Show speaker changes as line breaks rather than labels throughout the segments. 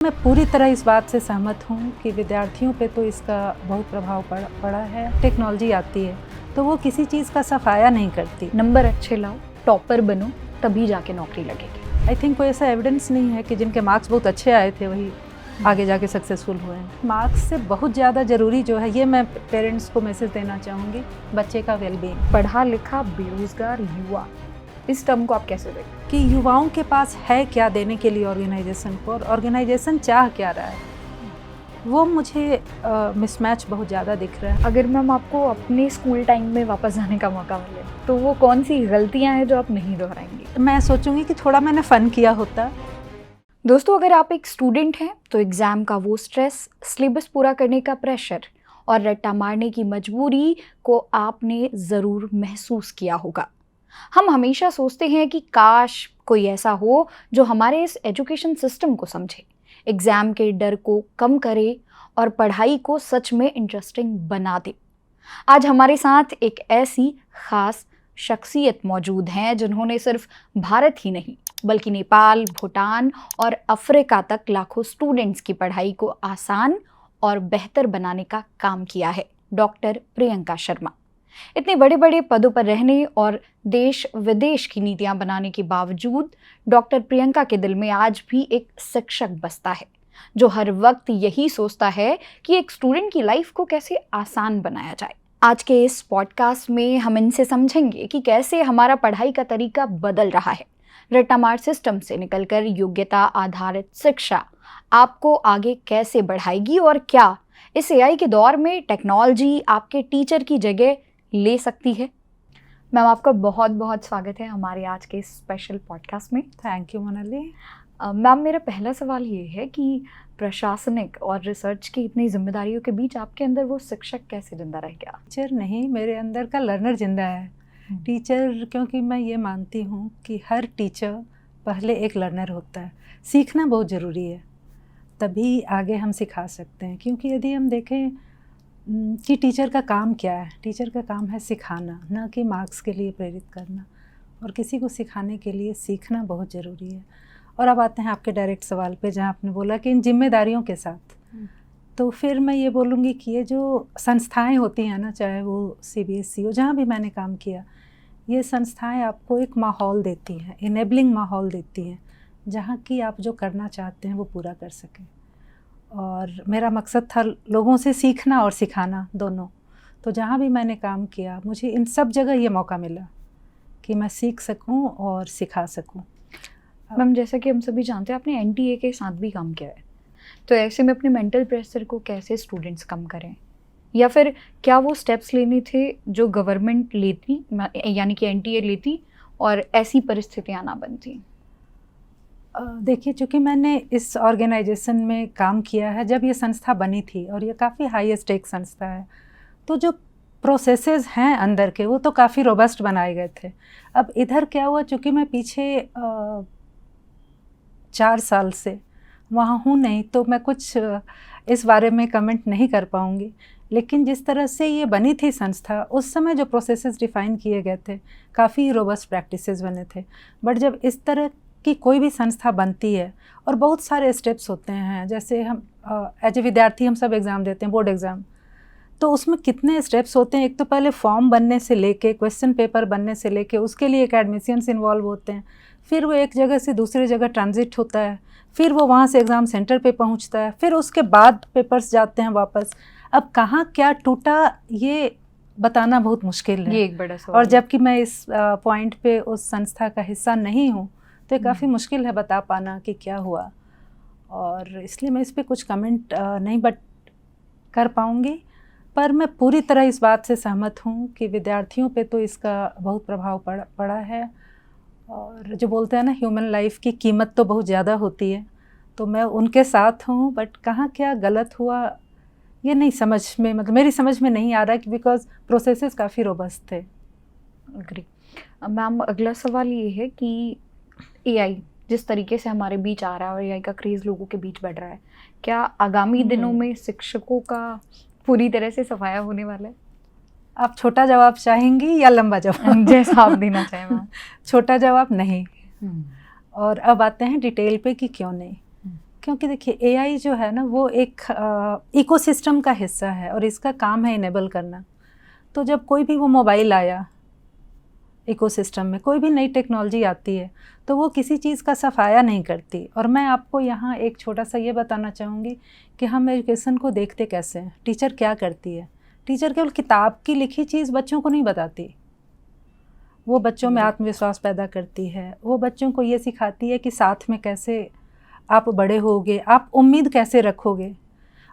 मैं पूरी तरह इस बात से सहमत हूँ कि विद्यार्थियों पे तो इसका बहुत प्रभाव पड़ा है। टेक्नोलॉजी आती है तो वो किसी चीज़ का सफाया नहीं करती।
नंबर अच्छे लाओ, टॉपर बनो, तभी जाके नौकरी लगेगी।
आई थिंक कोई ऐसा एविडेंस नहीं है कि जिनके मार्क्स बहुत अच्छे आए थे वही आगे जाके सक्सेसफुल हुए हैं। मार्क्स से बहुत ज़्यादा ज़रूरी जो है, ये मैं पेरेंट्स को मैसेज देना चाहूँगी, बच्चे का वेलबींग।
पढ़ा लिखा बेरोजगार युवा, इस टर्म को आप कैसे देखते हैं?
कि युवाओं के पास है क्या देने के लिए ऑर्गेनाइजेशन को, और ऑर्गेनाइजेशन चाह क्या रहा है, वो मुझे मिसमैच बहुत ज़्यादा दिख रहा है।
अगर मैम आपको अपने स्कूल टाइम में वापस जाने का मौका मिले तो वो कौन सी गलतियां हैं जो आप नहीं दोहराएंगी?
मैं सोचूंगी कि थोड़ा मैंने फ़न किया होता।
दोस्तों, अगर आप एक स्टूडेंट हैं तो एग्ज़ाम का वो स्ट्रेस, सिलेबस पूरा करने का प्रेशर और रट्टा मारने की मजबूरी को आपने ज़रूर महसूस किया होगा। हम हमेशा सोचते हैं कि काश कोई ऐसा हो जो हमारे इस एजुकेशन सिस्टम को समझे, एग्ज़ाम के डर को कम करे और पढ़ाई को सच में इंटरेस्टिंग बना दे। आज हमारे साथ एक ऐसी खास शख्सियत मौजूद हैं जिन्होंने सिर्फ भारत ही नहीं बल्कि नेपाल, भूटान और अफ्रीका तक लाखों स्टूडेंट्स की पढ़ाई को आसान और बेहतर बनाने का काम किया है। डॉक्टर प्रियंका शर्मा। इतने बड़े बड़े पदों पर रहने और देश विदेश की नीतियां बनाने के बावजूद डॉक्टर प्रियंका के दिल में आज भी एक शिक्षक बसता है जो हर वक्त यही सोचता है कि एक स्टूडेंट की लाइफ को कैसे आसान बनाया जाए। आज के इस पॉडकास्ट में हम इनसे समझेंगे कि कैसे हमारा पढ़ाई का तरीका बदल रहा है। रट्टामार सिस्टम से निकलकर योग्यता आधारित शिक्षा आपको आगे कैसे बढ़ाएगी, और क्या इस एआई के दौर में टेक्नोलॉजी आपके टीचर की जगह ले सकती है। मैम, आपका बहुत बहुत स्वागत है हमारे आज के स्पेशल पॉडकास्ट में।
Thank you Monali.
मैम, मेरा पहला सवाल ये है कि प्रशासनिक और रिसर्च की इतनी जिम्मेदारियों के बीच आपके अंदर वो शिक्षक कैसे जिंदा रह गया?
टीचर नहीं, मेरे अंदर का लर्नर जिंदा है। टीचर, क्योंकि मैं ये मानती हूँ कि हर टीचर पहले एक लर्नर होता है। सीखना बहुत ज़रूरी है, तभी आगे हम सिखा सकते हैं। क्योंकि यदि हम देखें कि टीचर का काम क्या है, टीचर का काम है सिखाना, ना कि मार्क्स के लिए प्रेरित करना। और किसी को सिखाने के लिए सीखना बहुत ज़रूरी है। और अब आते हैं आपके डायरेक्ट सवाल पे, जहाँ आपने बोला कि इन जिम्मेदारियों के साथ, तो फिर मैं ये बोलूँगी कि ये जो संस्थाएं होती हैं ना, चाहे वो CBSE हो, जहाँ भी मैंने काम किया, ये संस्थाएं आपको एक माहौल देती हैं, इनेबलिंग माहौल देती हैं, जहाँ कि आप जो करना चाहते हैं वो पूरा कर सकें। और मेरा मकसद था लोगों से सीखना और सिखाना दोनों। तो जहाँ भी मैंने काम किया, मुझे इन सब जगह ये मौका मिला कि मैं सीख सकूं और सिखा सकूं।
मैम, जैसा कि हम सभी जानते हैं, आपने NTA के साथ भी काम किया है, तो ऐसे में अपने मेंटल प्रेशर को कैसे स्टूडेंट्स कम करें, या फिर क्या वो स्टेप्स लेने थे जो गवर्नमेंट लेती, यानी कि NTA लेती, और ऐसी परिस्थितियाँ ना बनती?
देखिए, चूँकि मैंने इस ऑर्गेनाइजेशन में काम किया है जब ये संस्था बनी थी, और ये काफ़ी हाई स्टेक संस्था है, तो जो प्रोसेसेस हैं अंदर के, वो तो काफ़ी रोबस्ट बनाए गए थे। अब इधर क्या हुआ, चूँकि मैं पीछे 4 साल से वहाँ हूँ नहीं, तो मैं कुछ इस बारे में कमेंट नहीं कर पाऊँगी। लेकिन जिस तरह से ये बनी थी संस्था, उस समय जो प्रोसेसेस डिफ़ाइन किए गए थे, काफ़ी रोबस्ट प्रैक्टिसेस बने थे। बट जब इस तरह कि कोई भी संस्था बनती है और बहुत सारे स्टेप्स होते हैं, जैसे हम एज ए विद्यार्थी हम सब एग्ज़ाम देते हैं, बोर्ड एग्ज़ाम, तो उसमें कितने स्टेप्स होते हैं। एक तो पहले फॉर्म बनने से लेके, क्वेश्चन पेपर बनने से लेके, उसके लिए एकेडमिशियंस इन्वॉल्व होते हैं, फिर वो एक जगह से दूसरी जगह ट्रांजिट होता है, फिर वो वहाँ से एग्ज़ाम सेंटर पे पहुँचता है, फिर उसके बाद पेपर्स जाते हैं वापस। अब कहाँ क्या टूटा ये बताना बहुत मुश्किल है,
ये एक बड़ा सवाल
और जबकि मैं इस पॉइंट पे उस संस्था का हिस्सा नहीं हूँ, तो ये काफ़ी मुश्किल है बता पाना कि क्या हुआ। और इसलिए मैं इस पर कुछ कमेंट नहीं कर पाऊँगी। पर मैं पूरी तरह इस बात से सहमत हूँ कि विद्यार्थियों पे तो इसका बहुत प्रभाव पड़ा है। और जो बोलते हैं ना, ह्यूमन लाइफ की कीमत तो बहुत ज़्यादा होती है, तो मैं उनके साथ हूँ। बट कहाँ क्या गलत हुआ ये नहीं समझ में, मतलब मेरी समझ में नहीं आ रहा, कि बिकॉज प्रोसेसेस काफ़ी रोबस्ट थे।
अग्री। मैम, अगला सवाल ये है कि AI जिस तरीके से हमारे बीच आ रहा है और AI का क्रेज़ लोगों के बीच बढ़ रहा है, क्या आगामी दिनों में शिक्षकों का पूरी तरह से सफाया होने वाला है?
आप छोटा जवाब चाहेंगी या लंबा जवाब?
जैसा आप देना चाहें मैम।
छोटा जवाब नहीं। और अब आते हैं डिटेल पे कि क्यों नहीं। क्योंकि देखिए एआई जो है ना वो एक इकोसिस्टम का हिस्सा है और इसका काम है इनेबल करना। तो जब कोई भी वो मोबाइल आया, इकोसिस्टम में कोई भी नई टेक्नोलॉजी आती है तो वो किसी चीज़ का सफाया नहीं करती। और मैं आपको यहाँ एक छोटा सा ये बताना चाहूँगी कि हम एजुकेशन को देखते कैसे हैं। टीचर क्या करती है? टीचर केवल किताब की लिखी चीज़ बच्चों को नहीं बताती, वो बच्चों में आत्मविश्वास पैदा करती है, वो बच्चों को ये सिखाती है कि साथ में कैसे आप बड़े होगे, आप उम्मीद कैसे रखोगे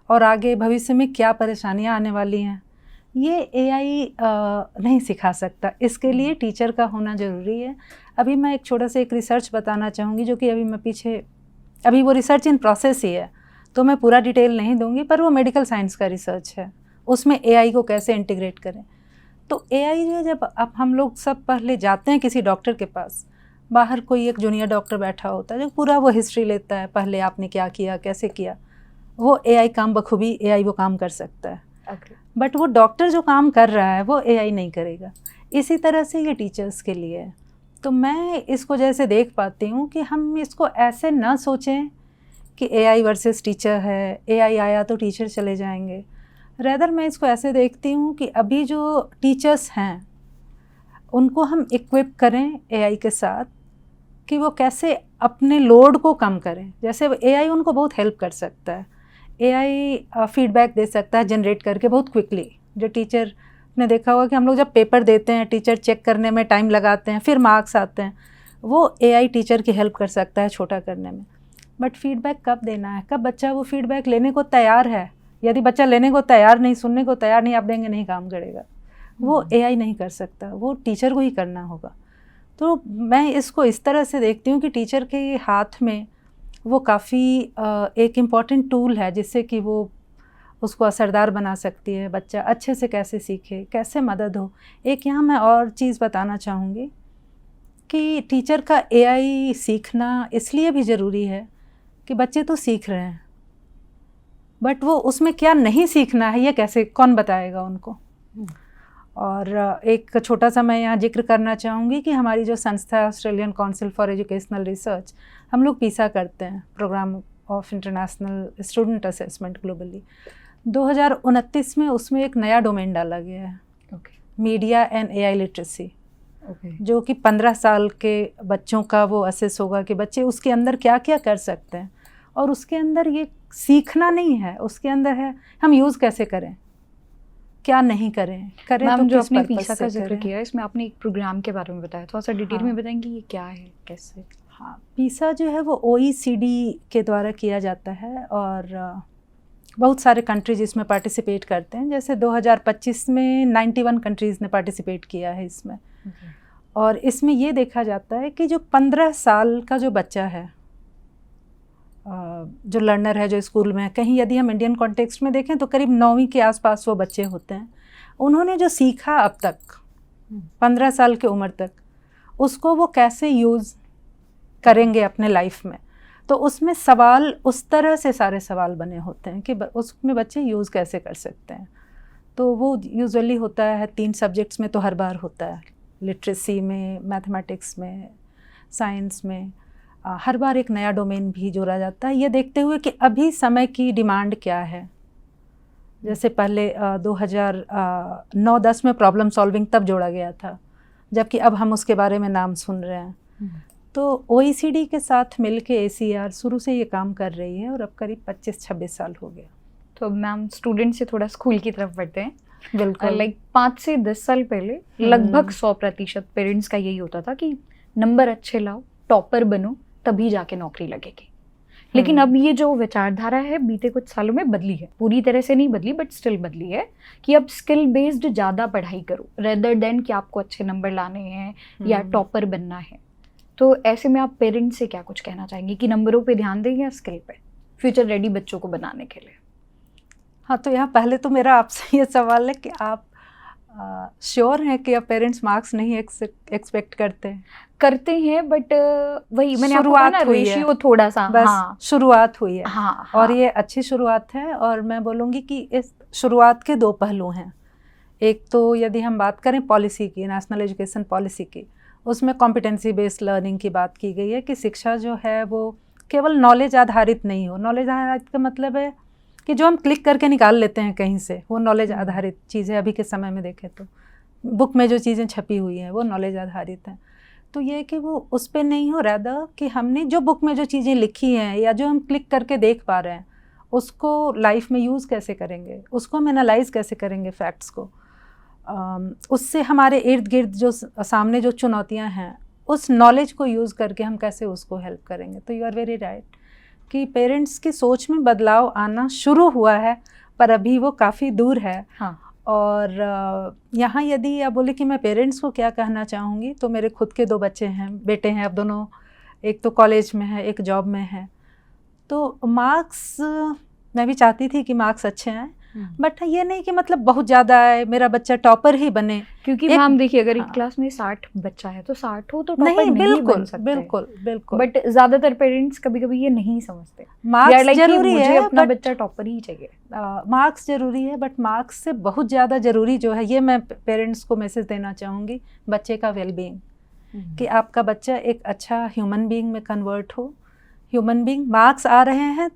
और आगे भविष्य में क्या परेशानियाँ आने वाली हैं। ये एआई नहीं सिखा सकता, इसके लिए टीचर का होना ज़रूरी है। अभी मैं एक छोटा सा एक रिसर्च बताना चाहूँगी जो कि अभी वो रिसर्च इन प्रोसेस ही है, तो मैं पूरा डिटेल नहीं दूँगी, पर वो मेडिकल साइंस का रिसर्च है, उसमें एआई को कैसे इंटीग्रेट करें। तो एआई जो जब अब हम लोग सब पहले जाते हैं किसी डॉक्टर के पास, बाहर कोई एक जूनियर डॉक्टर बैठा होता है जो पूरा वो हिस्ट्री लेता है, पहले आपने क्या किया, कैसे किया। वो एआई काम बखूबी एआई वो काम कर सकता है, बट वो डॉक्टर जो काम कर रहा है वो एआई नहीं करेगा। इसी तरह से ये टीचर्स के लिए है। तो मैं इसको जैसे देख पाती हूँ कि हम इसको ऐसे ना सोचें कि एआई वर्सेस टीचर है, एआई आया तो टीचर चले जाएंगे। रेदर मैं इसको ऐसे देखती हूँ कि अभी जो टीचर्स हैं उनको हम इक्विप करें एआई के साथ कि वो कैसे अपने लोड को कम करें। जैसे एआई उनको बहुत हेल्प कर सकता है, एआई फीडबैक दे सकता है जनरेट करके बहुत क्विकली। जो टीचर ने देखा होगा कि हम लोग जब पेपर देते हैं, टीचर चेक करने में टाइम लगाते हैं, फिर मार्क्स आते हैं, वो एआई टीचर की हेल्प कर सकता है छोटा करने में। बट फीडबैक कब देना है, कब बच्चा वो फीडबैक लेने को तैयार है। यदि बच्चा लेने को तैयार नहीं, सुनने को तैयार नहीं, आप देंगे नहीं काम करेगा। वो एआई नहीं कर सकता, वो टीचर को ही करना होगा। तो मैं इसको इस तरह से देखती हूँ कि टीचर के हाथ में वो काफ़ी एक इम्पॉर्टेंट टूल है जिससे कि वो उसको असरदार बना सकती है, बच्चा अच्छे से कैसे सीखे, कैसे मदद हो। एक यहाँ मैं और चीज़ बताना चाहूँगी कि टीचर का एआई सीखना इसलिए भी ज़रूरी है कि बच्चे तो सीख रहे हैं, बट वो उसमें क्या नहीं सीखना है ये कैसे, कौन बताएगा उनको। और एक छोटा सा मैं यहाँ जिक्र करना चाहूँगी कि हमारी जो संस्था है Australian council for educational research, हम लोग पीसा करते हैं, programme of international student assessment globally. 2029 में उसमें एक नया डोमेन डाला गया है, मीडिया एंड एआई लिटरेसी, जो कि 15 साल के बच्चों का वो असेस होगा कि बच्चे उसके अंदर क्या क्या कर सकते हैं। और उसके अंदर ये सीखना नहीं है, उसके अंदर है हम यूज़ कैसे करें, क्या नहीं करें
मैम,
तो
जो
किस
आपने
पर्पस
पीसा
से
का जिक्र
करें।
किया, इसमें आपने एक प्रोग्राम के बारे में बताया, थोड़ा सा डिटेल में बताएंगे ये क्या है, कैसे?
हाँ, पीसा जो है वो OECD के द्वारा किया जाता है और बहुत सारे कंट्रीज इसमें पार्टिसिपेट करते हैं। जैसे 2025 में 91 कंट्रीज़ ने पार्टिसिपेट किया है इसमें। और इसमें ये देखा जाता है कि जो 15 साल का जो बच्चा है, जो लर्नर है, जो स्कूल में है, कहीं यदि हम इंडियन कॉन्टेक्स्ट में देखें तो करीब 9वीं के आसपास वो बच्चे होते हैं। उन्होंने जो सीखा अब तक 15 साल की उम्र तक, उसको वो कैसे यूज़ करेंगे अपने लाइफ में। तो उसमें सवाल उस तरह से सारे सवाल बने होते हैं कि उसमें बच्चे यूज़ कैसे कर सकते हैं। तो वो यूजुअली होता है 3 सब्जेक्ट्स में तो हर बार होता है, लिटरेसी में, मैथमेटिक्स में, साइंस में। हर बार एक नया डोमेन भी जोड़ा जाता है, ये देखते हुए कि अभी समय की डिमांड क्या है। जैसे पहले 2009-10 में प्रॉब्लम सॉल्विंग तब जोड़ा गया था, जबकि अब हम उसके बारे में नाम सुन रहे हैं। तो OECD के साथ मिलके ACR शुरू से ये काम कर रही है और अब करीब 25-26 साल हो गया।
तो मैम, स्टूडेंट से थोड़ा स्कूल की तरफ बढ़ते हैं।
बिल्कुल।
लाइक 5 से 10 साल पहले लगभग 100% पेरेंट्स का यही होता था कि नंबर अच्छे लाओ, टॉपर बनो, तभी जाके नौकरी लगेगी। लेकिन अब ये जो विचारधारा है बीते कुछ सालों में बदली है, पूरी तरह से नहीं बदली बट स्टिल बदली है कि अब स्किल बेस्ड ज़्यादा पढ़ाई करो रेदर देन कि आपको अच्छे नंबर लाने हैं या टॉपर बनना है। तो ऐसे में आप पेरेंट्स से क्या कुछ कहना चाहेंगे कि नंबरों पे ध्यान दें या स्किल पे, फ्यूचर रेडी बच्चों को बनाने के लिए?
हाँ, तो यहाँ पहले तो मेरा आपसे ये सवाल है कि आप श्योर हैं कि अब पेरेंट्स मार्क्स नहीं एक्सपेक्ट करते हैं? बट
वही मैंने आपको कहा ना, रेशियो थोड़ा सा,
बस
हाँ,
शुरुआत हुई है।
हाँ,
और ये अच्छी शुरुआत है। और मैं बोलूँगी कि इस शुरुआत के 2 पहलू हैं। एक तो यदि हम बात करें पॉलिसी की, नेशनल एजुकेशन पॉलिसी की, उसमें कॉम्पिटेंसी बेस्ड लर्निंग की बात की गई है कि शिक्षा जो है वो केवल नॉलेज आधारित नहीं हो। नॉलेज आधारित का मतलब है कि जो हम क्लिक करके निकाल लेते हैं कहीं से, वो नॉलेज आधारित चीज़ है। अभी के समय में देखें तो बुक में जो चीज़ें छपी हुई हैं वो नॉलेज आधारित हैं। तो ये कि वो उस पर नहीं हो, रादर कि हमने जो बुक में जो चीज़ें लिखी हैं या जो हम क्लिक करके देख पा रहे हैं उसको लाइफ में यूज़ कैसे करेंगे, उसको हम एनालाइज कैसे करेंगे फैक्ट्स को। उससे हमारे इर्द गिर्द जो सामने जो चुनौतियां हैं उस नॉलेज को यूज़ करके हम कैसे उसको हेल्प करेंगे। तो यू आर वेरी राइट कि पेरेंट्स की सोच में बदलाव आना शुरू हुआ है, पर अभी वो काफ़ी दूर है।
हाँ।
और यहाँ यदि आप बोले कि मैं पेरेंट्स को क्या कहना चाहूँगी, तो मेरे खुद के 2 बच्चे हैं, बेटे हैं अब दोनों, एक तो कॉलेज में है, एक जॉब में है। तो मार्क्स मैं भी चाहती थी कि मार्क्स अच्छे आए, बट ये नहीं कि मतलब बहुत ज़्यादा है मेरा बच्चा टॉपर ही बने।
क्योंकि मैम देखिए, अगर एक क्लास में 60 बच्चा है तो 60 हो तो टॉपर नहीं बन सकते।
बिल्कुल बिल्कुल।
बट ज़्यादातर पेरेंट्स कभी कभी ये नहीं समझते।
मार्क्स जरूरी है,
मुझे अपना बच्चा टॉपर ही चाहिए।
मार्क्स जरूरी है, बट मार्क्स से बहुत ज़्यादा ज़रूरी जो है, ये मैं पेरेंट्स को मैसेज देना चाहूँगी, बच्चे का वेलबींग, कि आपका बच्चा एक अच्छा ह्यूमन बीइंग में कन्वर्ट हो। ह्यूमन बीइंग, मार्क्स आ रहे हैं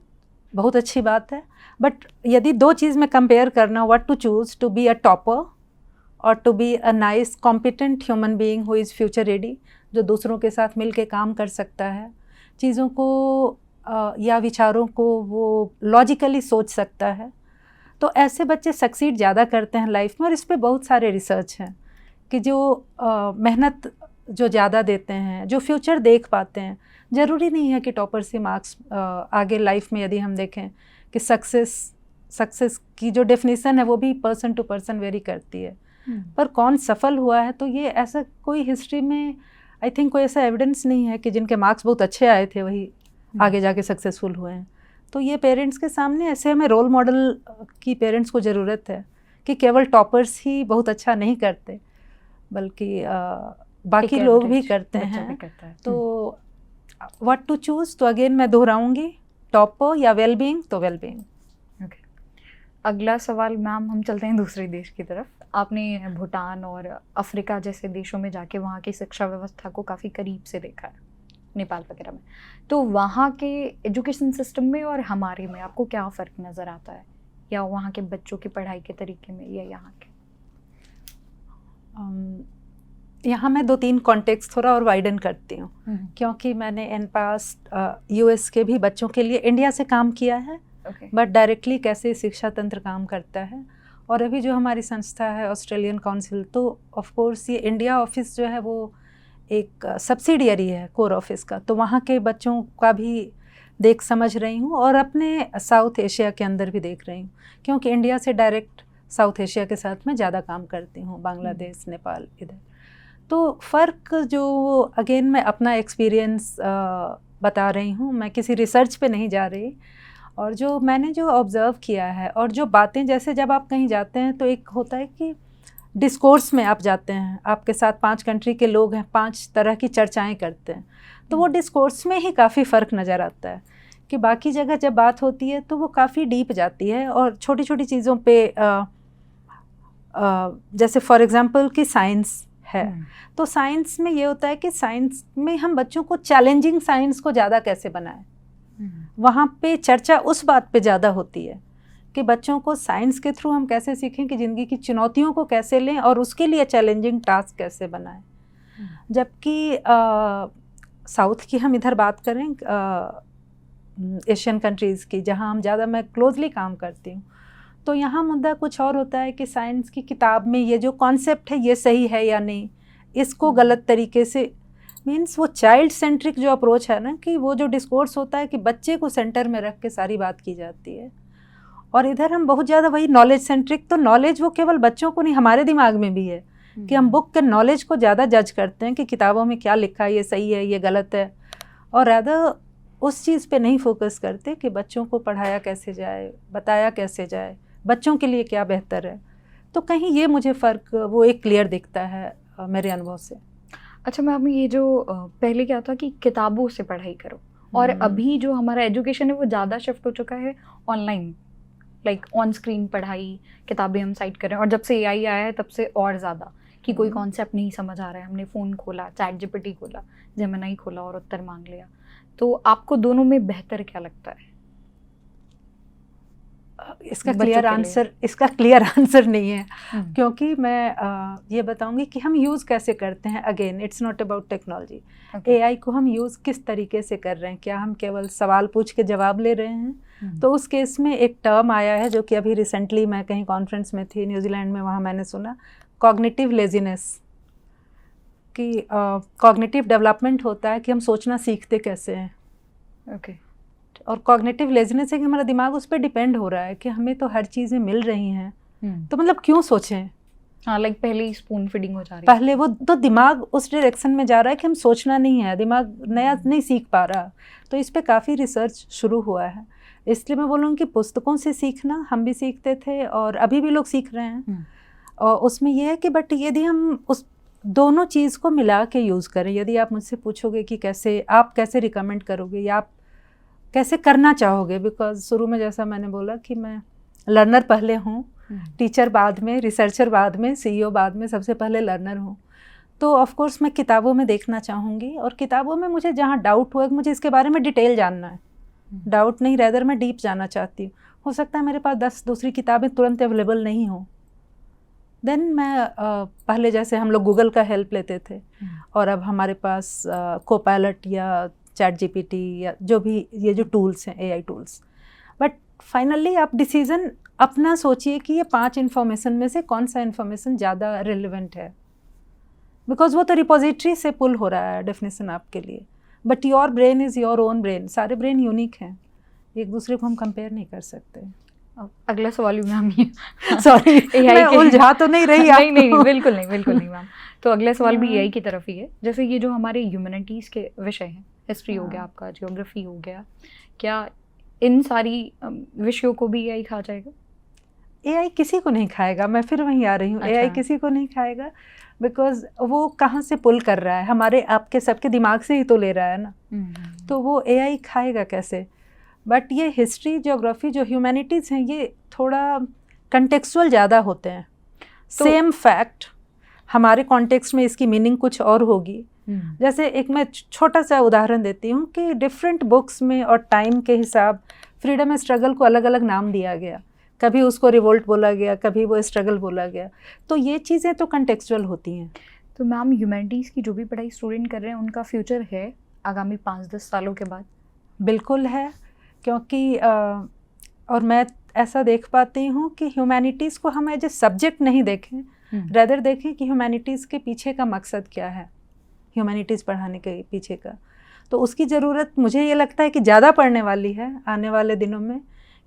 बहुत अच्छी बात है, बट यदि 2 चीज़ में कंपेयर करना, what to choose, to be a topper और to be a nice competent human being who is future ready, जो दूसरों के साथ मिल के काम कर सकता है, चीज़ों को या विचारों को वो लॉजिकली सोच सकता है, तो ऐसे बच्चे सक्सीड ज़्यादा करते हैं लाइफ में। और इस पर बहुत सारे रिसर्च हैं कि जो मेहनत जो ज़्यादा देते हैं, जो फ्यूचर देख पाते हैं, ज़रूरी नहीं है कि टॉपर से मार्क्स आगे लाइफ में। यदि हम देखें कि सक्सेस की जो डेफिनेशन है वो भी पर्सन टू पर्सन वेरी करती है, पर कौन सफल हुआ है, तो ये ऐसा कोई हिस्ट्री में आई थिंक कोई ऐसा एविडेंस नहीं है कि जिनके मार्क्स बहुत अच्छे आए थे वही आगे जाके सक्सेसफुल हुए हैं। तो ये पेरेंट्स के सामने ऐसे हमें रोल मॉडल की पेरेंट्स को ज़रूरत है कि केवल टॉपर्स ही बहुत अच्छा नहीं करते, बल्कि बाकी लोग भी करते हैं। तो व्हाट टू चूज़, तो अगेन मैं दोहराऊंगी, टॉपर या वेलबींग, तो वेलबींग।
अगला सवाल मैम, हम चलते हैं दूसरे देश की तरफ। आपने भूटान और अफ्रीका जैसे देशों में जाके वहाँ की शिक्षा व्यवस्था को काफ़ी करीब से देखा है, नेपाल वगैरह में, तो वहाँ के एजुकेशन सिस्टम में और हमारे में आपको क्या फ़र्क नज़र आता है, या वहाँ के बच्चों की पढ़ाई के तरीके में या यहाँ के?
यहाँ मैं 2-3 कॉन्टेक्स्ट थोड़ा और वाइडन करती हूँ, क्योंकि मैंने इन पास्ट यूएस के भी बच्चों के लिए इंडिया से काम किया है, बट डायरेक्टली कैसे शिक्षा तंत्र काम करता है। और अभी जो हमारी संस्था है ऑस्ट्रेलियन काउंसिल, तो ऑफ कोर्स ये इंडिया ऑफिस जो है वो एक सब्सिडियरी है कोर ऑफिस का, तो वहाँ के बच्चों का भी देख समझ रही हूँ और अपने साउथ एशिया के अंदर भी देख रही हूँ, क्योंकि इंडिया से डायरेक्ट साउथ एशिया के साथ मैं ज़्यादा काम करती हूँ, बांग्लादेश, नेपाल, इधर। तो फ़र्क जो अगेन मैं अपना एक्सपीरियंस बता रही हूँ, मैं किसी रिसर्च पे नहीं जा रही, और जो मैंने जो ऑब्ज़र्व किया है और जो बातें, जैसे जब आप कहीं जाते हैं तो एक होता है कि डिस्कोर्स में आप जाते हैं, आपके साथ 5 कंट्री के लोग हैं, 5 तरह की चर्चाएं करते हैं, तो वो डिस्कोर्स में ही काफ़ी फ़र्क नज़र आता है कि बाकी जगह जब बात होती है तो वो काफ़ी डीप जाती है और छोटी छोटी चीज़ों पे जैसे फॉर एग्ज़ाम्पल कि साइंस है, तो साइंस में ये होता है कि साइंस में हम बच्चों को चैलेंजिंग साइंस को ज़्यादा कैसे बनाएं, वहाँ पे चर्चा उस बात पे ज़्यादा होती है कि बच्चों को साइंस के थ्रू हम कैसे सीखें कि ज़िंदगी की चुनौतियों को कैसे लें और उसके लिए चैलेंजिंग टास्क कैसे बनाएं। जबकि साउथ की हम इधर बात करें, एशियन कंट्रीज़ की, जहाँ हम ज़्यादा मैं क्लोजली काम करती हूँ, तो यहाँ मुद्दा कुछ और होता है कि साइंस की किताब में ये जो कॉन्सेप्ट है ये सही है या नहीं, इसको गलत तरीके से, मीन्स वो चाइल्ड सेंट्रिक जो अप्रोच है ना, कि वो जो डिस्कोर्स होता है कि बच्चे को सेंटर में रख के सारी बात की जाती है, और इधर हम बहुत ज़्यादा वही नॉलेज सेंट्रिक, तो नॉलेज वो केवल बच्चों को नहीं, हमारे दिमाग में भी है कि हम बुक के नॉलेज को ज़्यादा जज करते हैं कि किताबों में क्या लिखा है, ये सही है, ये गलत है, और रादर उस चीज़ पे नहीं फोकस करते कि बच्चों को पढ़ाया कैसे जाए, बताया कैसे जाए, बच्चों के लिए क्या बेहतर है। तो कहीं ये मुझे फ़र्क वो एक क्लियर दिखता है मेरे अनुभव से।
अच्छा मैम, ये जो पहले क्या था कि किताबों से पढ़ाई करो, और अभी जो हमारा एजुकेशन है वो ज़्यादा शिफ्ट हो चुका है ऑनलाइन, लाइक ऑन स्क्रीन पढ़ाई, किताबें हम साइट करें, और जब से AI आया है तब से और ज़्यादा कि कोई कॉन्सेप्ट नहीं समझ आ रहा है, हमने फ़ोन खोला, चैट GPT खोला, जेमिनी खोला और उत्तर मांग लिया। तो आपको दोनों में बेहतर क्या लगता है?
इसका
बच्चों
क्लियर आंसर नहीं है,
हम्म,
क्योंकि मैं ये बताऊंगी कि हम यूज़ कैसे करते हैं। Again it's not about technology.
okay,
AI को हम यूज़ किस तरीके से कर रहे हैं, क्या हम केवल सवाल पूछ के जवाब ले रहे हैं? तो उस केस में एक टर्म आया है जो कि अभी रिसेंटली मैं कहीं कॉन्फ्रेंस में थी न्यूजीलैंड में, वहाँ मैंने सुना कॉग्निटिव लेजीनेस, कि कॉग्निटिव डेवलपमेंट होता है कि हम सोचना सीखते कैसे हैं।
okay,
और कॉग्निटिव लेजीनेस है कि हमारा दिमाग उस पर डिपेंड हो रहा है कि हमें तो हर चीज़ें मिल रही हैं, तो मतलब क्यों सोचें।
हाँ, लाइक पहले ही स्पून फीडिंग हो जा रही है।
पहले वो तो दिमाग उस डायरेक्शन में जा रहा है कि हम सोचना नहीं है, दिमाग नया नहीं सीख पा रहा। तो इस पे काफ़ी रिसर्च शुरू हुआ है। इसलिए मैं बोलूँ कि पुस्तकों से सीखना हम भी सीखते थे और अभी भी लोग सीख रहे हैं। और उसमें यह है कि बट यदि हम उस दोनों चीज़ को मिला के यूज़ करें, यदि आप मुझसे पूछोगे कि आप कैसे रिकमेंड करोगे या आप कैसे करना चाहोगे, बिकॉज शुरू में जैसा मैंने बोला कि मैं लर्नर पहले हूँ, टीचर बाद में, रिसर्चर बाद में, सीईओ बाद में, सबसे पहले लर्नर हूँ। तो ऑफ कोर्स मैं किताबों में देखना चाहूँगी और किताबों में मुझे जहाँ डाउट हुआ, मुझे इसके बारे में डिटेल जानना है, डाउट नहीं, रेदर मैं डीप जाना चाहती हूँ। हो सकता है मेरे पास 10 दूसरी किताबें तुरंत अवेलेबल नहीं हो, देन मैं पहले जैसे हम लोग गूगल का हेल्प लेते थे और अब हमारे पास कोपायलट या चैट जीपीटी या जो भी ये जो टूल्स हैं, एआई टूल्स। बट फाइनली आप डिसीज़न अपना सोचिए कि ये 5 इन्फॉर्मेशन में से कौन सा इन्फॉर्मेशन ज़्यादा रिलेवेंट है, बिकॉज वो तो रिपोजिटरी से पुल हो रहा है डेफिनेशन आपके लिए। But your brain is your own brain, सारे ब्रेन यूनिक हैं, एक दूसरे को हम कंपेयर नहीं कर सकते।
अगला सवाल ही मैम ये
सॉरी मैं उलझा तो नहीं रही?
नहीं नहीं, बिल्कुल नहीं मैम। तो अगला सवाल भी एआई की तरफ ही है। जैसे ये जो हमारे ह्यूमैनिटीज़ के विषय हैं, हिस्ट्री हो गया आपका, जियोग्राफी हो गया, क्या इन सारी विषयों को भी एआई खा जाएगा?
एआई किसी को नहीं खाएगा, मैं फिर वहीं आ रही हूँ। एआई किसी को नहीं खाएगा बिकॉज वो कहाँ से पुल कर रहा है, हमारे आपके सबके दिमाग से ही तो ले रहा है ना। तो वो एआई खाएगा कैसे? बट ये हिस्ट्री, ज्योग्राफी, जो ह्यूमैनिटीज़ हैं, ये थोड़ा कंटेक्चुअल ज़्यादा होते हैं। सेम फैक्ट हमारे कॉन्टेक्स्ट में इसकी मीनिंग कुछ और होगी। जैसे एक मैं छोटा सा उदाहरण देती हूँ कि डिफरेंट बुक्स में और टाइम के हिसाब फ्रीडम स्ट्रगल को अलग अलग नाम दिया गया, कभी उसको रिवोल्ट बोला गया, कभी वो स्ट्रगल बोला गया। तो ये चीज़ें तो कंटेक्चुअल होती हैं।
तो मैम ह्यूमैनिटीज़ की जो भी पढ़ाई स्टूडेंट कर रहे हैं, उनका फ्यूचर है आगामी 5-10 सालों के बाद?
बिल्कुल है, क्योंकि और मैं ऐसा देख पाती हूँ कि ह्यूमैनिटीज़ को हम एज ए सब्जेक्ट नहीं देखें, रेदर देखें कि ह्यूमैनिटीज़ के पीछे का मकसद क्या है, ह्यूमैनिटीज़ पढ़ाने के पीछे का। तो उसकी ज़रूरत मुझे ये लगता है कि ज़्यादा पढ़ने वाली है आने वाले दिनों में,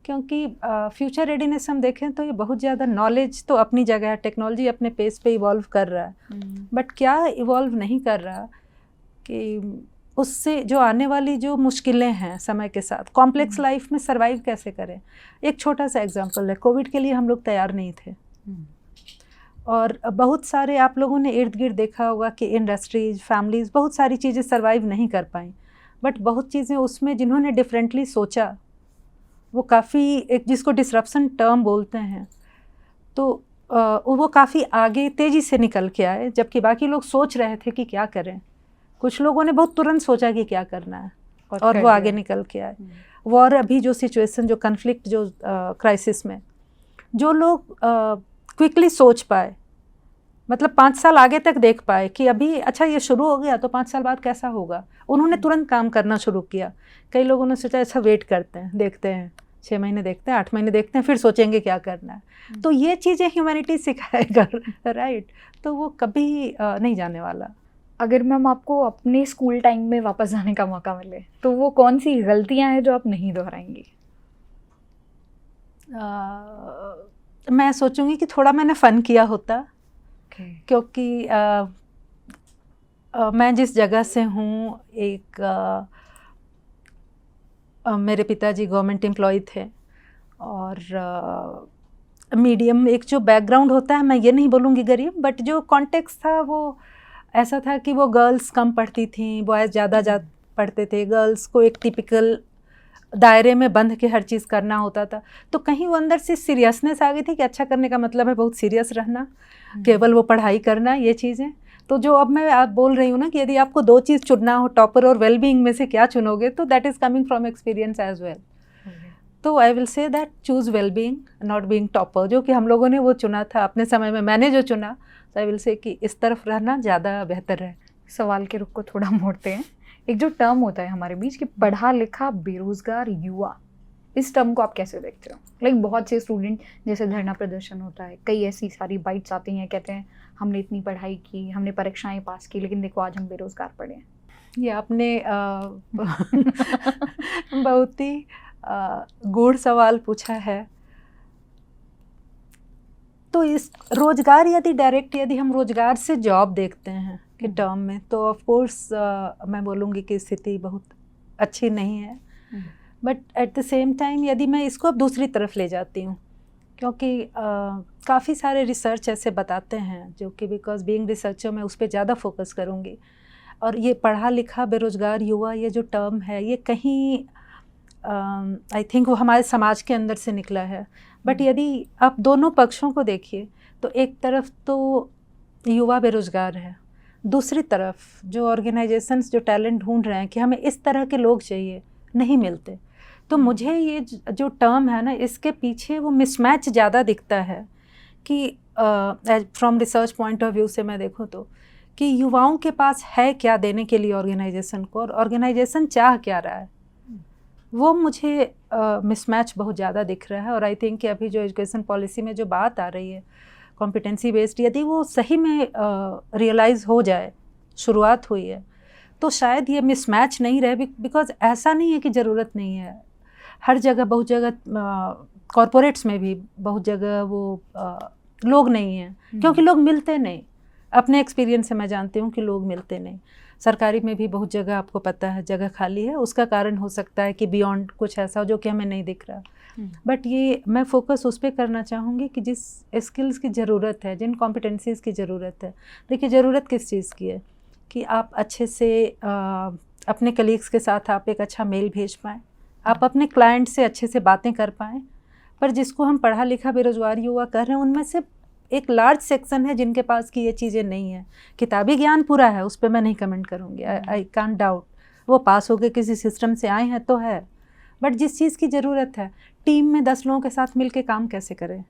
क्योंकि फ्यूचर रेडीनेस हम देखें तो ये बहुत ज़्यादा, नॉलेज तो अपनी जगह है, टेक्नोलॉजी अपने पेस पे इवॉल्व कर रहा है, बट क्या इवॉल्व नहीं कर रहा कि उससे जो आने वाली जो मुश्किलें हैं समय के साथ, कॉम्प्लेक्स लाइफ में सर्वाइव कैसे करें। एक छोटा सा एग्जांपल है, कोविड के लिए हम लोग तैयार नहीं थे और बहुत सारे आप लोगों ने इर्द गिर्द देखा होगा कि इंडस्ट्रीज, फैमिलीज, बहुत सारी चीज़ें सर्वाइव नहीं कर पाई, बट बहुत चीज़ें उसमें जिन्होंने डिफरेंटली सोचा वो काफ़ी, एक जिसको डिसरप्शन टर्म बोलते हैं, तो वो काफ़ी आगे तेज़ी से निकल के आए, जबकि बाकी लोग सोच रहे थे कि क्या करें। कुछ लोगों ने बहुत तुरंत सोचा कि क्या करना है और वो आगे निकल के आए। वॉर, अभी जो सिचुएशन, जो कन्फ्लिक्ट, जो क्राइसिस में जो लोग क्विकली सोच पाए, मतलब 5 साल आगे तक देख पाए कि अभी अच्छा ये शुरू हो गया तो 5 साल बाद कैसा होगा, उन्होंने तुरंत काम करना शुरू किया। कई लोगों ने सोचा अच्छा वेट करते हैं, देखते हैं, 6 महीने देखते हैं, 8 महीने देखते हैं, फिर सोचेंगे क्या करना है। तो ये चीज़ें ह्यूमैनिटी सिखाएगा, राइट? तो वो कभी नहीं जाने वाला।
अगर मैम आपको अपने स्कूल टाइम में वापस जाने का मौका मिले तो वो कौन सी गलतियां हैं जो आप नहीं दोहराएंगी?
मैं सोचूंगी कि थोड़ा मैंने फ़न किया होता, क्योंकि मैं जिस जगह से हूँ, एक मेरे पिताजी गवर्नमेंट एम्प्लॉय थे और मीडियम, एक जो बैकग्राउंड होता है, मैं ये नहीं बोलूँगी गरीब, बट जो कॉन्टेक्स्ट था वो ऐसा था कि वो गर्ल्स कम पढ़ती थीं, बॉयज़ ज़्यादा पढ़ते थे। गर्ल्स को एक टिपिकल दायरे में बंध के हर चीज़ करना होता था, तो कहीं वो अंदर से सीरियसनेस आ गई थी कि अच्छा करने का मतलब है बहुत सीरियस रहना, केवल वो पढ़ाई करना, ये चीज़ें। तो जो अब मैं आप बोल रही हूँ ना कि यदि आपको 2 चीज़ चुनना हो, टॉपर और वेलबींग में से क्या चुनोगे, तो that is coming from experience as well. तो I will say that choose wellbeing not being topper, जो कि हम लोगों ने वो चुना था अपने समय में, मैंने जो चुना, तो आई विल से कि इस तरफ रहना ज़्यादा बेहतर है।
सवाल के रुख को थोड़ा मोड़ते हैं। एक जो टर्म होता है हमारे बीच कि पढ़ा लिखा बेरोजगार युवा, इस टर्म को आप कैसे देखते हो? लाइक बहुत से स्टूडेंट, जैसे धरना प्रदर्शन होता है, कई ऐसी सारी बाइट्स आती हैं, कहते हैं हमने इतनी पढ़ाई की, हमने परीक्षाएं पास की, लेकिन देखो आज हम बेरोजगार पड़े हैं।
ये आपने बहुत ही गूढ़ सवाल पूछा है। तो इस रोजगार, यदि डायरेक्ट यदि हम रोजगार से जॉब देखते हैं कि टर्म में, तो ऑफ कोर्स मैं बोलूँगी कि स्थिति बहुत अच्छी नहीं है। But at the same time यदि मैं इसको अब दूसरी तरफ ले जाती हूँ, क्योंकि काफ़ी सारे रिसर्च ऐसे बताते हैं जो कि बिकॉज बीइंग रिसर्चर मैं उस पर ज़्यादा फोकस करूँगी। और ये पढ़ा लिखा बेरोज़गार युवा, ये जो टर्म है, ये कहीं आई थिंक वो हमारे समाज के अंदर से निकला है। बट यदि आप दोनों पक्षों को देखिए, तो एक तरफ तो युवा बेरोज़गार है, दूसरी तरफ जो ऑर्गेनाइजेशंस जो टैलेंट ढूंढ रहे हैं कि हमें इस तरह के लोग चाहिए, नहीं मिलते। तो मुझे ये जो टर्म है ना, इसके पीछे वो मिसमैच ज़्यादा दिखता है कि from research point of view से मैं देखूँ तो, कि युवाओं के पास है क्या देने के लिए ऑर्गेनाइजेशन को, और ऑर्गेनाइजेशन चाह क्या रहा है, वो मुझे मिसमैच बहुत ज़्यादा दिख रहा है। और आई थिंक कि अभी जो एजुकेशन पॉलिसी में जो बात आ रही है कॉम्पिटेंसी बेस्ड, यदि वो सही में रियलाइज़ हो जाए, शुरुआत हुई है, तो शायद ये मिसमैच नहीं रहे। बिकॉज ऐसा नहीं है कि ज़रूरत नहीं है, हर जगह, बहुत जगह कॉरपोरेट्स में भी बहुत जगह वो लोग नहीं हैं, क्योंकि लोग मिलते नहीं। अपने एक्सपीरियंस से मैं जानती हूँ कि लोग मिलते नहीं। सरकारी में भी बहुत जगह आपको पता है जगह खाली है, उसका कारण हो सकता है कि बियॉन्ड कुछ ऐसा हो जो कि हमें नहीं दिख रहा। बट ये मैं फोकस उस पर करना चाहूँगी कि जिस स्किल्स की ज़रूरत है, जिन कॉम्पिटेंसीज़ की ज़रूरत है। देखिए, ज़रूरत किस चीज़ की है कि आप अच्छे से अपने कलीग्स के साथ आप एक अच्छा मेल भेज पाएँ, आप अपने क्लाइंट से अच्छे से बातें कर पाएँ। पर जिसको हम पढ़ा लिखा बेरोज़गार युवा कर रहे हैं, उनमें से एक लार्ज सेक्शन है जिनके पास की ये चीज़ें नहीं है। किताबी ज्ञान पूरा है, उस पर मैं नहीं कमेंट करूँगी, आई कांट डाउट, वो पास होकर किसी सिस्टम से आए हैं तो है। बट जिस चीज़ की ज़रूरत है, टीम में 10 लोगों के साथ मिल के काम कैसे करें।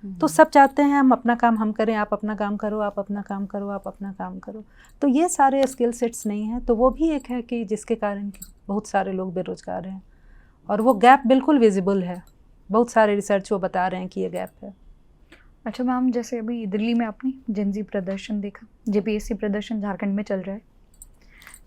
तो सब चाहते हैं हम अपना काम हम करें, आप अपना काम करो, आप अपना काम करो, आप अपना काम करो। तो ये सारे स्किल सेट्स नहीं हैं, तो वो भी एक है कि जिसके कारण बहुत सारे लोग बेरोज़गार हैं। और वो गैप बिल्कुल विजिबल है, बहुत सारे रिसर्च वो बता रहे हैं कि ये गैप है।
अच्छा मैम, जैसे अभी दिल्ली में आपने जेनजी प्रदर्शन देखा, जेपीएससी प्रदर्शन झारखंड में चल रहा है,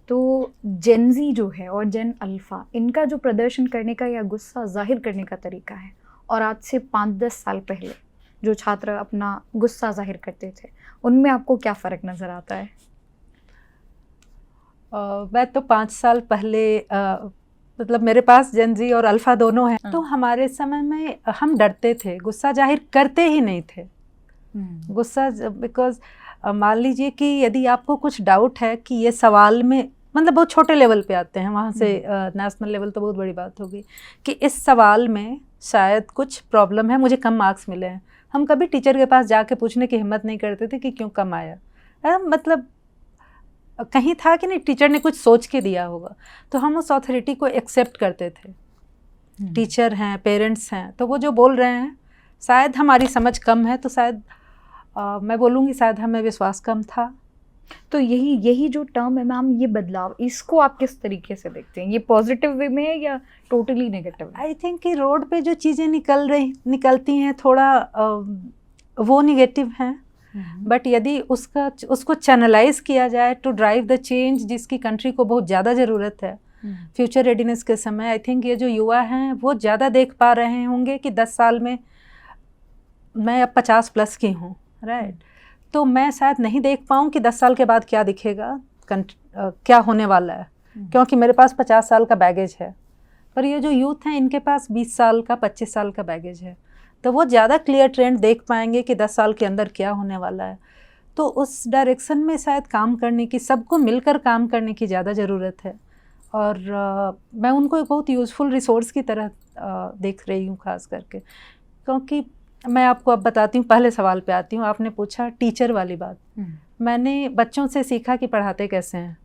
तो जेनजी जो है और जेन अल्फ़ा, इनका जो प्रदर्शन करने का या गुस्सा जाहिर करने का तरीका है, और आज से 5-10 साल पहले जो छात्र अपना गुस्सा जाहिर करते थे, उनमें आपको क्या फ़र्क नज़र आता है?
मैं तो 5 साल पहले मतलब मेरे पास जेनजी और अल्फ़ा दोनों हैं, तो हमारे समय में हम डरते थे, गुस्सा जाहिर करते ही नहीं थे। गुस्सा बिकॉज मान लीजिए कि यदि आपको कुछ डाउट है कि ये सवाल में, मतलब बहुत छोटे लेवल पे आते हैं, वहाँ से नेशनल लेवल तो बहुत बड़ी बात होगी कि इस सवाल में शायद कुछ प्रॉब्लम है, मुझे कम मार्क्स मिले हैं। हम कभी टीचर के पास जाके पूछने की हिम्मत नहीं करते थे कि क्यों कम आया। मतलब कहीं था कि नहीं, टीचर ने कुछ सोच के दिया होगा, तो हम उस अथॉरिटी को एक्सेप्ट करते थे। टीचर हैं, पेरेंट्स हैं, तो वो जो बोल रहे हैं, शायद हमारी समझ कम है, तो शायद मैं बोलूँगी शायद हमें विश्वास कम था।
तो यही जो टर्म है मैम, ये बदलाव, इसको आप किस तरीके से देखते हैं? ये पॉजिटिव वे में है या टोटली नेगेटिव?
आई थिंक कि रोड पे जो चीज़ें निकलती हैं थोड़ा वो निगेटिव हैं। बट यदि उसको चैनलाइज किया जाए टू ड्राइव द चेंज जिसकी कंट्री को बहुत ज़्यादा ज़रूरत है फ्यूचर रेडीनेस के समय, आई थिंक ये जो युवा हैं वो ज़्यादा देख पा रहे होंगे कि 10 साल में मैं अब 50+ की हूँ, राइट। तो मैं शायद नहीं देख पाऊँ कि 10 साल के बाद क्या दिखेगा, क्या होने वाला है, क्योंकि मेरे पास 50 साल का बैगेज है। पर ये जो यूथ हैं, इनके पास 20 साल का, 25 साल का बैगेज है, तो वो ज़्यादा क्लियर ट्रेंड देख पाएंगे कि 10 साल के अंदर क्या होने वाला है। तो उस डायरेक्शन में शायद काम करने की, सबको मिलकर काम करने की ज़्यादा ज़रूरत है। और मैं उनको एक बहुत यूज़फुल रिसोर्स की तरह देख रही हूँ, ख़ास करके क्योंकि मैं आपको अब बताती हूँ, पहले सवाल पे आती हूँ। आपने पूछा टीचर वाली बात, मैंने बच्चों से सीखा कि पढ़ाते कैसे हैं,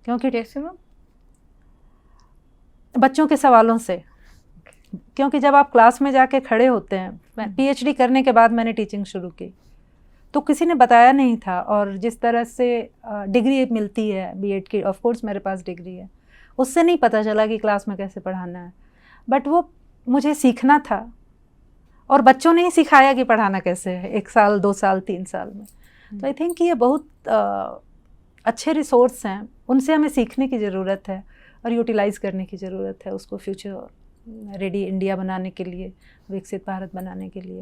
क्योंकि
कैसे मैम?
बच्चों के सवालों से। क्योंकि जब आप क्लास में जाके खड़े होते हैं, मैं पीएचडी करने के बाद मैंने टीचिंग शुरू की, तो किसी ने बताया नहीं था। और जिस तरह से डिग्री मिलती है बीएड की, ऑफ कोर्स मेरे पास डिग्री है, उससे नहीं पता चला कि क्लास में कैसे पढ़ाना है, बट वो मुझे सीखना था। और बच्चों ने ही सिखाया कि पढ़ाना कैसे है 1 साल 2 साल 3 साल में। तो आई थिंक ये बहुत अच्छे रिसोर्स हैं, उनसे हमें सीखने की ज़रूरत है और यूटिलाइज़ करने की ज़रूरत है उसको फ्यूचर रेडी इंडिया बनाने के लिए, विकसित भारत बनाने के लिए।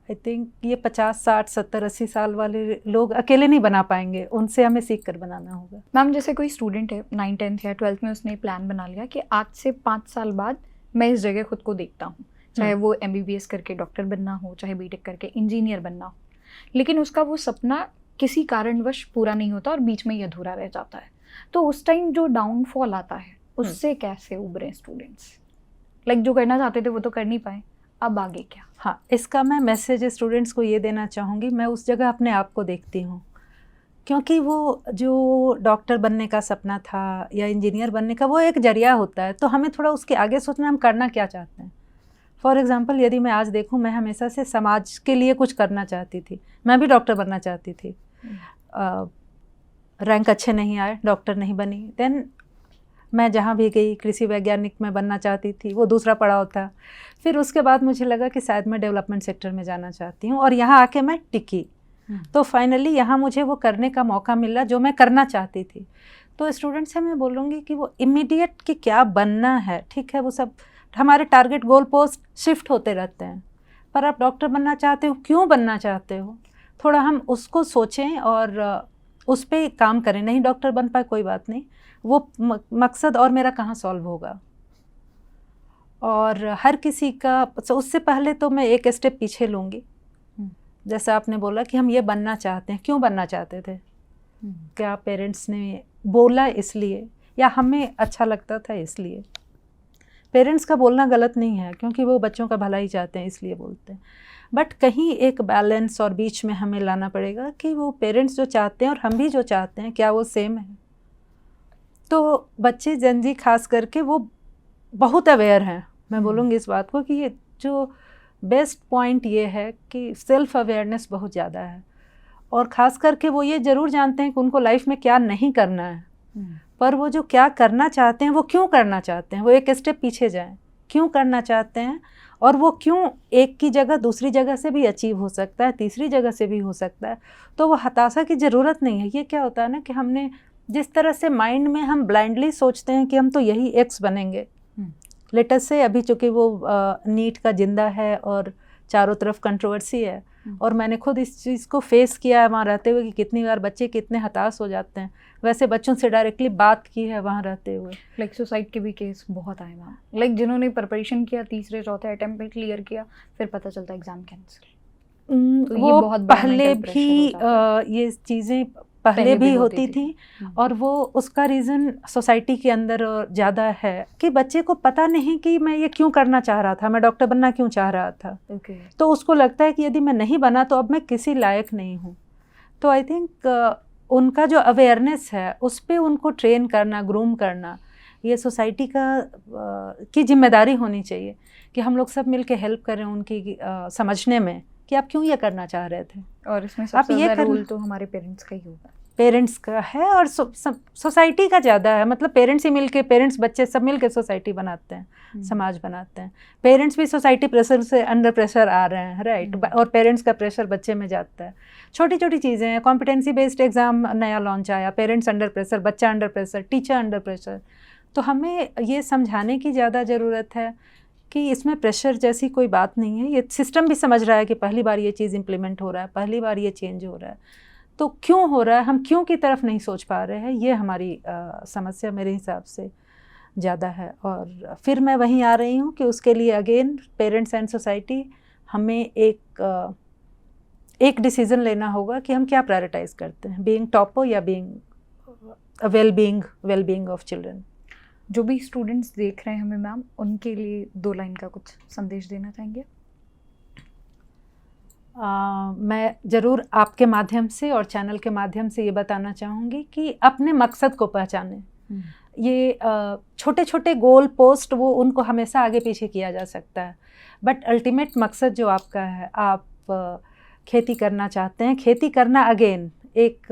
आई थिंक ये 50 60 70 80 साल वाले लोग अकेले नहीं बना पाएंगे, उनसे हमें सीख कर बनाना होगा।
मैम जैसे कोई स्टूडेंट है 9th 10th या 12th में, उसने प्लान बना लिया कि आज से 5 साल बाद मैं इस जगह खुद को देखता हूँ, चाहे वो MBBS करके डॉक्टर बनना हो, चाहे BTech करके इंजीनियर बनना हो, लेकिन उसका वो सपना किसी कारणवश पूरा नहीं होता और बीच में ही अधूरा रह जाता है, तो उस टाइम जो डाउनफॉल आता है उससे कैसे उभरे स्टूडेंट्स? लाइक जो करना चाहते थे वो तो कर नहीं पाए, अब आगे क्या?
हाँ, इसका मैं मैसेज स्टूडेंट्स को ये देना चाहूँगी, मैं उस जगह अपने आप को देखती हूँ, क्योंकि वो जो डॉक्टर बनने का सपना था या इंजीनियर बनने का, वो एक जरिया होता है। तो हमें थोड़ा उसके आगे सोचना, हम करना क्या चाहते हैं। फॉर एग्ज़ाम्पल, यदि मैं आज देखूँ, मैं हमेशा से समाज के लिए कुछ करना चाहती थी, मैं भी डॉक्टर बनना चाहती थी। रैंक अच्छे नहीं आए, डॉक्टर नहीं बनी। देन मैं जहाँ भी गई, कृषि वैज्ञानिक में बनना चाहती थी, वो दूसरा पड़ाव था। फिर उसके बाद मुझे लगा कि शायद मैं डेवलपमेंट सेक्टर में जाना चाहती हूँ, और यहाँ आके मैं टिकी। तो फाइनली यहाँ मुझे वो करने का मौका मिला जो मैं करना चाहती थी। तो स्टूडेंट से मैं बोलूँगी कि वो इमीडिएट कि क्या बनना है, ठीक है, वो सब हमारे टारगेट गोल पोस्ट शिफ्ट होते रहते हैं, पर आप डॉक्टर बनना चाहते हो, क्यों बनना चाहते हो, थोड़ा हम उसको सोचें और उस पर काम करें। नहीं डॉक्टर बन पाए कोई बात नहीं, वो मकसद और मेरा कहाँ सॉल्व होगा। और हर किसी का, उससे पहले तो मैं एक स्टेप पीछे लूँगी। जैसा आपने बोला कि हम ये बनना चाहते हैं, क्यों बनना चाहते थे? क्या पेरेंट्स ने बोला इसलिए, या हमें अच्छा लगता था इसलिए? पेरेंट्स का बोलना गलत नहीं है, क्योंकि वो बच्चों का भला ही चाहते हैं इसलिए बोलते हैं, बट कहीं एक बैलेंस और बीच में हमें लाना पड़ेगा कि वो पेरेंट्स जो चाहते हैं और हम भी जो चाहते हैं, क्या वो सेम है? तो बच्चे जनजी खास करके वो बहुत अवेयर हैं। मैं बोलूँगी इस बात को कि ये जो बेस्ट पॉइंट ये है कि सेल्फ अवेयरनेस बहुत ज़्यादा है, और ख़ास करके वो ये ज़रूर जानते हैं कि उनको लाइफ में क्या नहीं करना है, पर वो जो क्या करना चाहते हैं, वो क्यों करना चाहते हैं, वो एक स्टेप पीछे जाएं, क्यों करना चाहते हैं, और वो क्यों एक की जगह दूसरी जगह से भी अचीव हो सकता है, तीसरी जगह से भी हो सकता है। तो वो हताशा की ज़रूरत नहीं है। ये क्या होता है ना कि हमने जिस तरह से माइंड में हम ब्लाइंडली सोचते हैं कि हम तो यही एक्स बनेंगे। लेटेस्ट से अभी चूँकि वो नीट का जिंदा है और चारों तरफ कंट्रोवर्सी है, और मैंने खुद इस चीज़ को फेस किया है वहाँ रहते हुए कि कितनी बार बच्चे कितने हताश हो जाते हैं। वैसे बच्चों से डायरेक्टली बात की है वहाँ रहते हुए।
लाइक सुसाइड के भी केस बहुत आए वहाँ, लाइक जिन्होंने प्रिपरेशन किया, तीसरे चौथे अटेम्प्ट में क्लियर किया, फिर पता चलता एग्जाम कैंसिल। तो
वो बहुत पहले भी ये चीज़ें पहले भी होती थी, और वो उसका रीज़न सोसाइटी के अंदर ज़्यादा है कि बच्चे को पता नहीं कि मैं ये क्यों करना चाह रहा था, मैं डॉक्टर बनना क्यों चाह रहा था। तो उसको लगता है कि यदि मैं नहीं बना तो अब मैं किसी लायक नहीं हूँ। तो आई थिंक उनका जो अवेयरनेस है उस पर उनको ट्रेन करना, ग्रूम करना, ये सोसाइटी की जिम्मेदारी होनी चाहिए कि हम लोग सब मिल के हेल्प करें उनकी समझने में कि आप क्यों ये करना चाह रहे थे।
और इसमें सबसे ज़्यादा रोल तो हमारे पेरेंट्स का ही होगा।
पेरेंट्स का है और सोसाइटी का ज़्यादा है। मतलब पेरेंट्स ही मिलके, पेरेंट्स बच्चे सब मिलके सोसाइटी बनाते हैं, समाज बनाते हैं। पेरेंट्स भी सोसाइटी प्रेशर से अंडर प्रेशर आ रहे हैं, राइट, और पेरेंट्स का प्रेशर बच्चे में जाता है। छोटी छोटी चीज़ें हैं, कॉम्पिटेंसी बेस्ड एग्ज़ाम नया लॉन्च आया, पेरेंट्स अंडर प्रेशर, बच्चा under pressure, teacher under pressure. तो हमें ये समझाने की ज़्यादा ज़रूरत है कि इसमें प्रेशर जैसी कोई बात नहीं है। ये सिस्टम भी समझ रहा है कि पहली बार ये चीज़ इम्प्लीमेंट हो रहा है, पहली बार ये चेंज हो रहा है, तो क्यों हो रहा है, हम क्यों की तरफ नहीं सोच पा रहे हैं, ये हमारी समस्या मेरे हिसाब से ज़्यादा है। और फिर मैं वहीं आ रही हूँ कि उसके लिए अगेन पेरेंट्स एंड सोसाइटी हमें एक डिसीज़न लेना होगा कि हम क्या प्रायोरिटाइज़ करते हैं, बीइंग टॉपर या being well being of children.
जो भी स्टूडेंट्स देख रहे हैं हमें मैम, उनके लिए 2 लाइन का कुछ संदेश देना चाहेंगे?
मैं ज़रूर आपके माध्यम से और चैनल के माध्यम से ये बताना चाहूँगी कि अपने मकसद को पहचानें। ये छोटे छोटे गोल पोस्ट वो उनको हमेशा आगे पीछे किया जा सकता है, बट अल्टीमेट मकसद जो आपका है, आप खेती करना चाहते हैं, खेती करना अगेन एक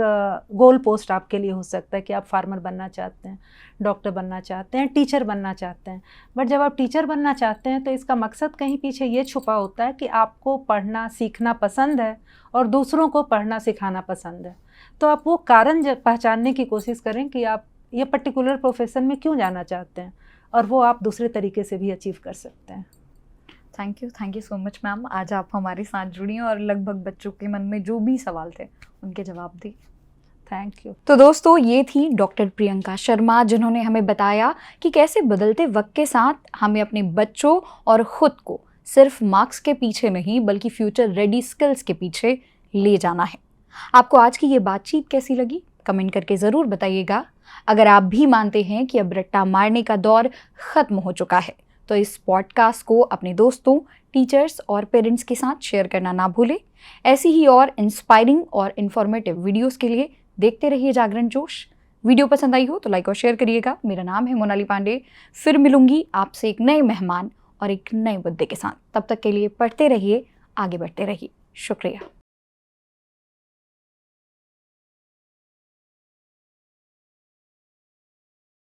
गोल पोस्ट आपके लिए हो सकता है कि आप फार्मर बनना चाहते हैं, डॉक्टर बनना चाहते हैं, टीचर बनना चाहते हैं। बट जब आप टीचर बनना चाहते हैं तो इसका मकसद कहीं पीछे ये छुपा होता है कि आपको पढ़ना सीखना पसंद है और दूसरों को पढ़ना सिखाना पसंद है। तो आप वो कारण पहचानने की कोशिश करें कि आप ये पर्टिकुलर प्रोफेशन में क्यों जाना चाहते हैं, और वो आप दूसरे तरीके से भी अचीव कर सकते हैं।
Thank you so much ma'am. आज आप हमारे साथ जुड़ी और लगभग बच्चों के मन में जो भी सवाल थे उनके जवाब दिए।
Thank you.
तो दोस्तों, ये थी डॉक्टर प्रियंका शर्मा, जिन्होंने हमें बताया कि कैसे बदलते वक्त के साथ हमें अपने बच्चों और ख़ुद को सिर्फ मार्क्स के पीछे नहीं बल्कि फ्यूचर रेडी स्किल्स के पीछे ले जाना है। आपको आज की ये बातचीत कैसी लगी, कमेंट करके ज़रूर बताइएगा। अगर आप भी मानते हैं कि अब रट्टा मारने का दौर ख़त्म हो चुका है तो इस पॉडकास्ट को अपने दोस्तों, टीचर्स और पेरेंट्स के साथ शेयर करना ना भूलें। ऐसी ही और इंस्पायरिंग और इन्फॉर्मेटिव वीडियोस के लिए देखते रहिए जागरण जोश। वीडियो पसंद आई हो तो लाइक और शेयर करिएगा। मेरा नाम है मोनाली पांडे। फिर मिलूंगी आपसे एक नए मेहमान और एक नए मुद्दे के साथ। तब तक के लिए पढ़ते रहिए, आगे बढ़ते रहिए। शुक्रिया।